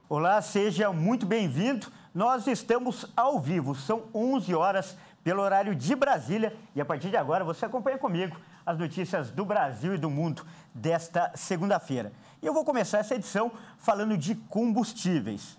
Olá, seja muito bem-vindo. Nós estamos ao vivo, são 11 horas pelo horário de Brasília e a partir de agora você acompanha comigo as notícias do Brasil e do mundo desta segunda-feira. E eu vou começar essa edição falando de combustíveis.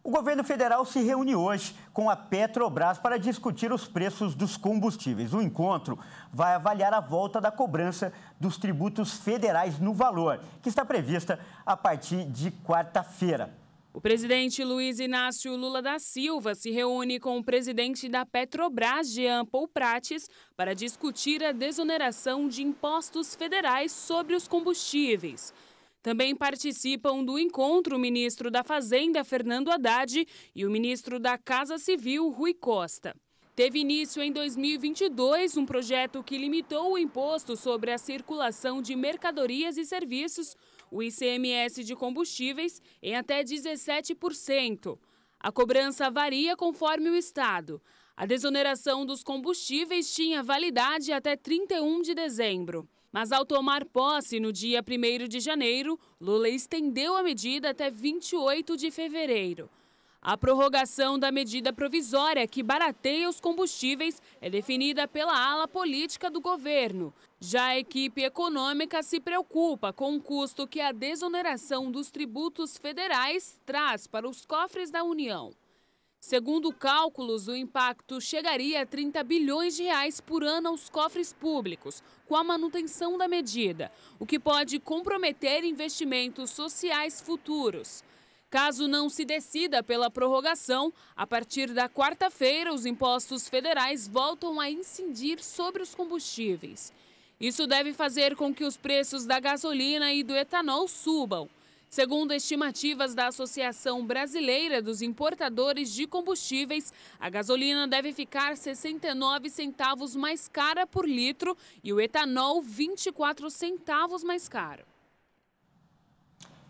O governo federal se reúne hoje com a Petrobras para discutir os preços dos combustíveis. O encontro vai avaliar a volta da cobrança dos tributos federais no valor, que está prevista a partir de quarta-feira. O presidente Luiz Inácio Lula da Silva se reúne com o presidente da Petrobras, Jean Paul Prates, para discutir a desoneração de impostos federais sobre os combustíveis. Também participam do encontro o ministro da Fazenda, Fernando Haddad, e o ministro da Casa Civil, Rui Costa. Teve início em 2022 um projeto que limitou o imposto sobre a circulação de mercadorias e serviços, o ICMS de combustíveis, em até 17%. A cobrança varia conforme o estado. A desoneração dos combustíveis tinha validade até 31 de dezembro. Mas ao tomar posse no dia 1º de janeiro, Lula estendeu a medida até 28 de fevereiro. A prorrogação da medida provisória que barateia os combustíveis é definida pela ala política do governo. Já a equipe econômica se preocupa com o custo que a desoneração dos tributos federais traz para os cofres da União. Segundo cálculos, o impacto chegaria a 30 bilhões de reais por ano aos cofres públicos, com a manutenção da medida, o que pode comprometer investimentos sociais futuros. Caso não se decida pela prorrogação, a partir da quarta-feira, os impostos federais voltam a incidir sobre os combustíveis. Isso deve fazer com que os preços da gasolina e do etanol subam. Segundo estimativas da Associação Brasileira dos Importadores de Combustíveis, a gasolina deve ficar 69 centavos mais cara por litro e o etanol 24 centavos mais caro.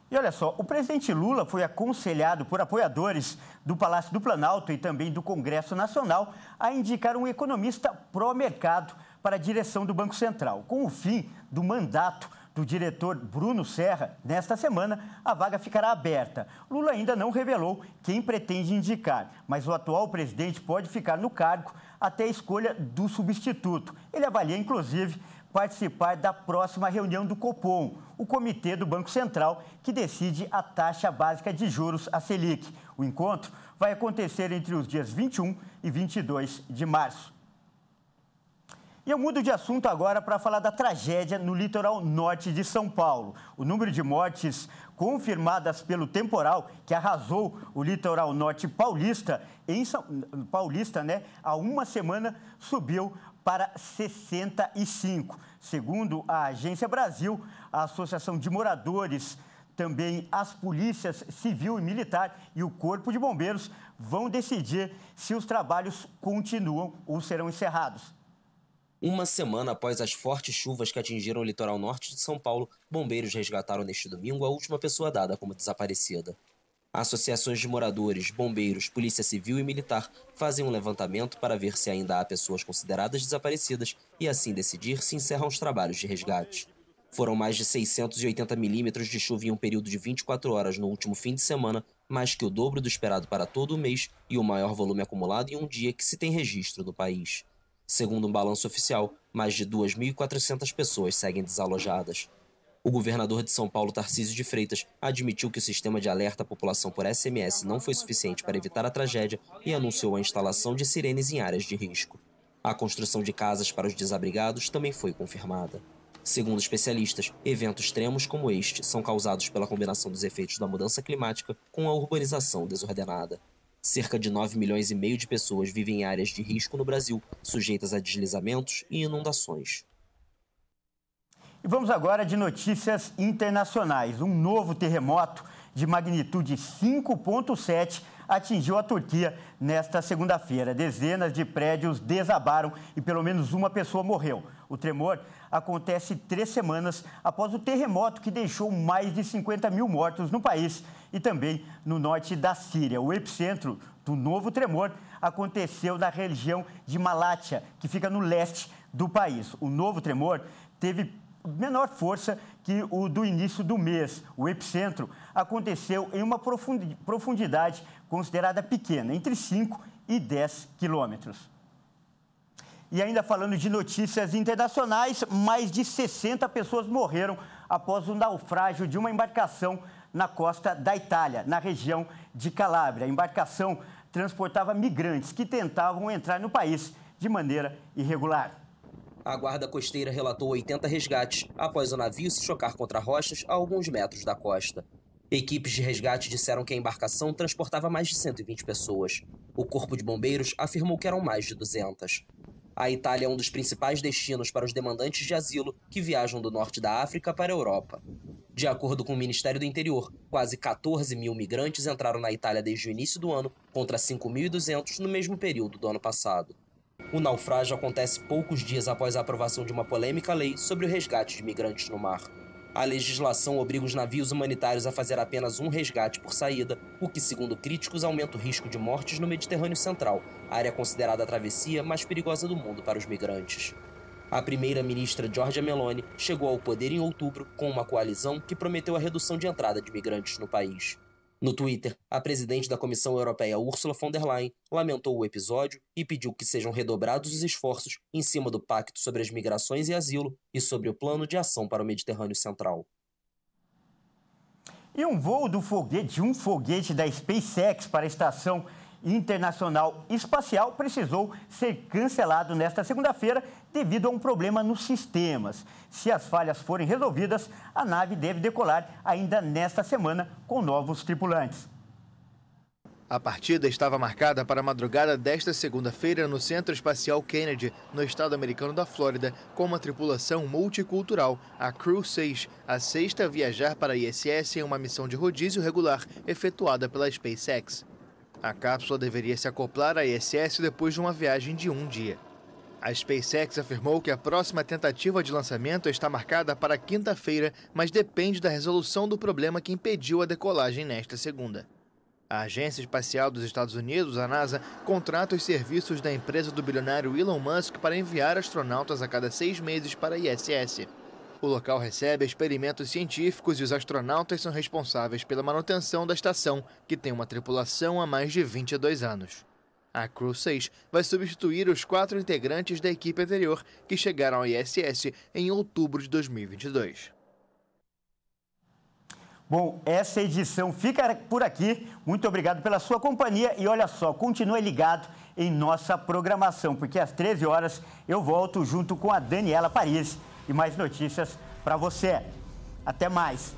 E olha só, o presidente Lula foi aconselhado por apoiadores do Palácio do Planalto e também do Congresso Nacional a indicar um economista pró-mercado para a direção do Banco Central. Com o fim do mandato do diretor Bruno Serra, nesta semana, a vaga ficará aberta. Lula ainda não revelou quem pretende indicar, mas o atual presidente pode ficar no cargo até a escolha do substituto. Ele avalia, inclusive, participar da próxima reunião do Copom, o Comitê do Banco Central, que decide a taxa básica de juros, a Selic. O encontro vai acontecer entre os dias 21 e 22 de março. E eu mudo de assunto agora para falar da tragédia no litoral norte de São Paulo. O número de mortes confirmadas pelo temporal que arrasou o litoral norte paulista, há uma semana subiu para 65. Segundo a Agência Brasil, a Associação de Moradores, também as polícias civil e militar e o Corpo de Bombeiros vão decidir se os trabalhos continuam ou serão encerrados. Uma semana após as fortes chuvas que atingiram o litoral norte de São Paulo, bombeiros resgataram neste domingo a última pessoa dada como desaparecida. Associações de moradores, bombeiros, polícia civil e militar fazem um levantamento para ver se ainda há pessoas consideradas desaparecidas e assim decidir se encerram os trabalhos de resgate. Foram mais de 680 milímetros de chuva em um período de 24 horas no último fim de semana, mais que o dobro do esperado para todo o mês e o maior volume acumulado em um dia que se tem registro no país. Segundo um balanço oficial, mais de 2.400 pessoas seguem desalojadas. O governador de São Paulo, Tarcísio de Freitas, admitiu que o sistema de alerta à população por SMS não foi suficiente para evitar a tragédia e anunciou a instalação de sirenes em áreas de risco. A construção de casas para os desabrigados também foi confirmada. Segundo especialistas, eventos extremos como este são causados pela combinação dos efeitos da mudança climática com a urbanização desordenada. Cerca de 9,5 milhões de pessoas vivem em áreas de risco no Brasil, sujeitas a deslizamentos e inundações. E vamos agora de notícias internacionais. Um novo terremoto de magnitude 5,7 atingiu a Turquia nesta segunda-feira. Dezenas de prédios desabaram e pelo menos uma pessoa morreu. O tremor acontece 3 semanas após o terremoto que deixou mais de 50 mil mortos no país e também no norte da Síria. O epicentro do novo tremor aconteceu na região de Malatya, que fica no leste do país. O novo tremor teve menor força que o do início do mês. O epicentro aconteceu em uma profundidade considerada pequena, entre 5 e 10 quilômetros. E ainda falando de notícias internacionais, mais de 60 pessoas morreram após o naufrágio de uma embarcação na costa da Itália, na região de Calábria. A embarcação transportava migrantes que tentavam entrar no país de maneira irregular. A guarda costeira relatou 80 resgates após o navio se chocar contra rochas a alguns metros da costa. Equipes de resgate disseram que a embarcação transportava mais de 120 pessoas. O Corpo de Bombeiros afirmou que eram mais de 200. A Itália é um dos principais destinos para os demandantes de asilo que viajam do norte da África para a Europa. De acordo com o Ministério do Interior, quase 14 mil migrantes entraram na Itália desde o início do ano, contra 5.200 no mesmo período do ano passado. O naufrágio acontece poucos dias após a aprovação de uma polêmica lei sobre o resgate de migrantes no mar. A legislação obriga os navios humanitários a fazer apenas um resgate por saída, o que, segundo críticos, aumenta o risco de mortes no Mediterrâneo Central, área considerada a travessia mais perigosa do mundo para os migrantes. A primeira-ministra Giorgia Meloni chegou ao poder em outubro com uma coalizão que prometeu a redução de entrada de migrantes no país. No Twitter, a presidente da Comissão Europeia, Ursula von der Leyen, lamentou o episódio e pediu que sejam redobrados os esforços em cima do Pacto sobre as Migrações e Asilo e sobre o Plano de Ação para o Mediterrâneo Central. E um voo de um foguete da SpaceX para a Estação Internacional Espacial precisou ser cancelado nesta segunda-feira devido a um problema nos sistemas. Se as falhas forem resolvidas, a nave deve decolar ainda nesta semana com novos tripulantes. A partida estava marcada para a madrugada desta segunda-feira no Centro Espacial Kennedy, no estado americano da Flórida, com uma tripulação multicultural, a Crew 6, a sexta a viajar para a ISS em uma missão de rodízio regular efetuada pela SpaceX. A cápsula deveria se acoplar à ISS depois de uma viagem de um dia. A SpaceX afirmou que a próxima tentativa de lançamento está marcada para quinta-feira, mas depende da resolução do problema que impediu a decolagem nesta segunda. A Agência Espacial dos Estados Unidos, a NASA, contrata os serviços da empresa do bilionário Elon Musk para enviar astronautas a cada 6 meses para a ISS. O local recebe experimentos científicos e os astronautas são responsáveis pela manutenção da estação, que tem uma tripulação há mais de 22 anos. A Crew 6 vai substituir os 4 integrantes da equipe anterior, que chegaram à ISS em outubro de 2022. Bom, essa edição fica por aqui. Muito obrigado pela sua companhia e olha só, continue ligado em nossa programação, porque às 13 horas eu volto junto com a Daniela Paris e mais notícias para você. Até mais!